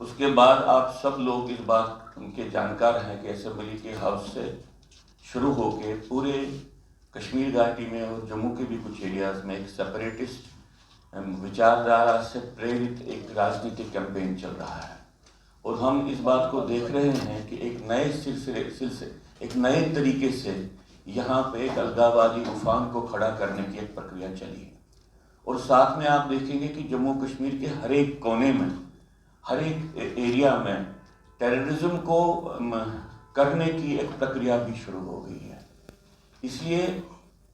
उसके बाद आप सब लोग इस बात के जानकार हैं कि असेंबली के हाउस से शुरू होके पूरे कश्मीर घाटी में और जम्मू के भी कुछ एरियाज में एक सेपरेटिस्ट विचारधारा से प्रेरित एक राजनीतिक कैंपेन चल रहा है। और हम इस बात को देख रहे हैं कि एक नए सिलसिले एक नए तरीके से यहाँ पे एक अलगाववादी उफान को खड़ा करने की एक प्रक्रिया चली है। और साथ में आप देखेंगे कि जम्मू कश्मीर के हर एक कोने में, हर एक एरिया में टेररिज्म को करने की एक प्रक्रिया भी शुरू हो गई है। इसलिए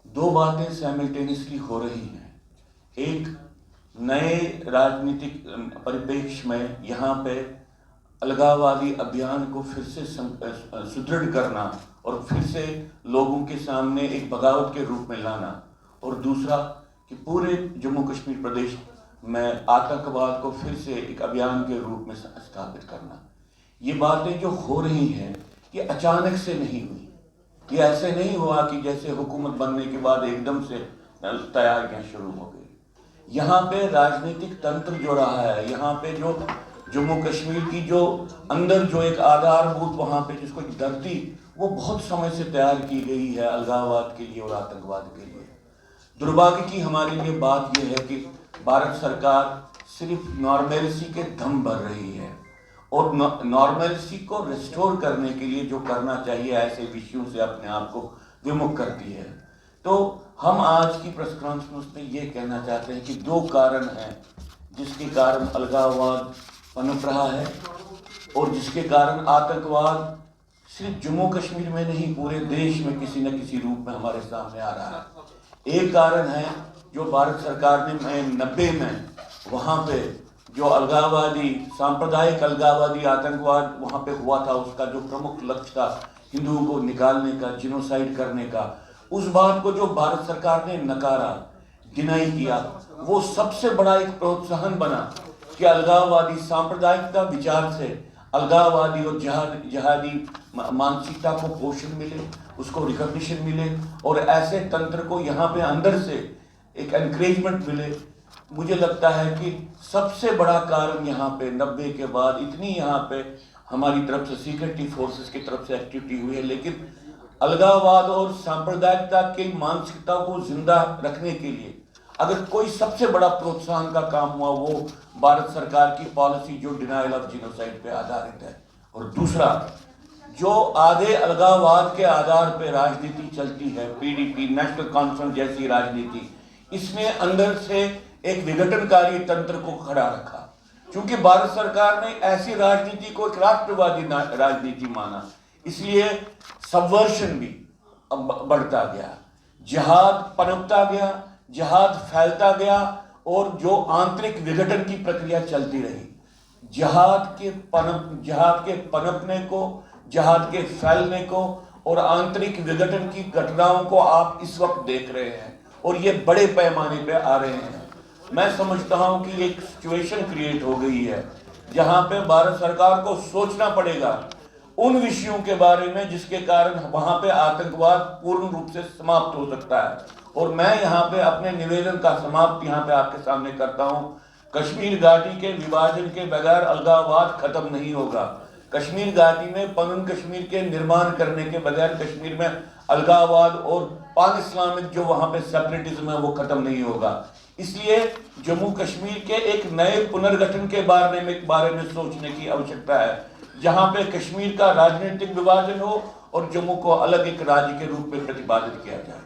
दो बातें साइमल्टेनियसली हो रही हैं। एक नए राजनीतिक परिप्रेक्ष्य में यहाँ पे अलगाववादी अभियान को फिर से सुदृढ़ करना और फिर से लोगों के सामने एक बगावत के रूप में लाना, और दूसरा कि पूरे जम्मू कश्मीर प्रदेश में आतंकवाद को फिर से एक अभियान के रूप में स्थापित करना। ये बातें जो हो रही हैं ये अचानक से नहीं हुई। ये ऐसे नहीं हुआ कि जैसे हुकूमत बनने के बाद एकदम से तैयारियां शुरू हो गई। यहाँ पे राजनीतिक तंत्र जो रहा है, यहाँ पे जो जम्मू कश्मीर की जो अंदर जो एक आधारभूत वहाँ पे जिसको एक धरती, वो बहुत समय से तैयार की गई है अलगाववाद के लिए और आतंकवाद के लिए। दुर्भाग्य की हमारे लिए बात यह है कि भारत सरकार सिर्फ नॉर्मेलिटी के दम भर रही है और नॉर्मेलिटी को रिस्टोर करने के लिए जो करना चाहिए ऐसे विषयों से अपने आप को विमुख करती है। तो हम आज की प्रेस कॉन्फ्रेंस में ये कहना चाहते हैं कि दो कारण हैं जिसके कारण अलगाववाद पनप रहा है और जिसके कारण आतंकवाद सिर्फ जम्मू कश्मीर में नहीं पूरे देश में किसी न किसी रूप में हमारे सामने आ रहा है। एक कारण है जो भारत सरकार ने 90 में वहाँ पे जो अलगाववादी सांप्रदायिक अलगाववादी आतंकवाद वहाँ पे हुआ था, उसका जो प्रमुख लक्ष्य था हिंदुओं को निकालने का, जिनोसाइड करने का, उस बात को जो भारत सरकार ने नकारा, डिनाई किया, वो सबसे बड़ा एक प्रोत्साहन बना कि अलगाववादी सांप्रदायिकता विचार से अलगाववादी और जिहादी मानसिकता को पोषण मिले, उसको रिकॉग्निशन मिले और ऐसे तंत्र को यहाँ पे अंदर से एक एनकरेजमेंट मिले। मुझे लगता है कि सबसे बड़ा कारण यहाँ पे 90 के बाद इतनी यहाँ पे हमारी तरफ से सिक्योरिटी फोर्सेस की तरफ से एक्टिविटी हुई है, लेकिन अलगाववाद और सांप्रदायिकता की मानसिकता को जिंदा रखने के लिए अगर कोई सबसे बड़ा प्रोत्साहन का काम हुआ वो भारत सरकार की पॉलिसी जो डिनायल ऑफ जिनोसाइड पे आधारित है। और दूसरा जो आधे अलगाववाद के आधार पे राजनीति चलती है, पीडीपी नेशनल कॉन्फ्रेंस जैसी राजनीति, इसने अंदर से एक विघटनकारी तंत्र को खड़ा रखा। क्योंकि भारत सरकार ने ऐसी राजनीति को एक राष्ट्रवादी राजनीति माना, इसलिए सबवर्शन भी बढ़ता गया, जिहाद पनपता गया, जिहाद फैलता गया और जो आंतरिक विघटन की प्रक्रिया चलती रही। जिहाद के पनपने को, जिहाद के फैलने को और आंतरिक विघटन की घटनाओं को आप इस वक्त देख रहे हैं और ये बड़े पैमाने पे आ रहे हैं। मैं समझता हूं कि एक सिचुएशन क्रिएट हो गई है जहां पे भारत सरकार को सोचना पड़ेगा उन विषयों के बारे में जिसके कारण वहां पे आतंकवाद पूर्ण रूप से समाप्त हो सकता है। और मैं यहाँ पे अपने निवेदन का समाप्त यहाँ पे आपके सामने करता हूँ। कश्मीर घाटी के विभाजन के बगैर अलगाववाद खत्म नहीं होगा। कश्मीर घाटी में पनन कश्मीर के निर्माण करने के बगैर कश्मीर में अलगाववाद और पाक इस्लामिक जो वहाँ पे सेपरेटिज्म है वो खत्म नहीं होगा। इसलिए जम्मू कश्मीर के एक नए पुनर्गठन के बारे में सोचने की आवश्यकता है, जहाँ पे कश्मीर का राजनीतिक विभाजन हो और जम्मू को अलग एक राज्य के रूप में प्रतिपादित किया जाए।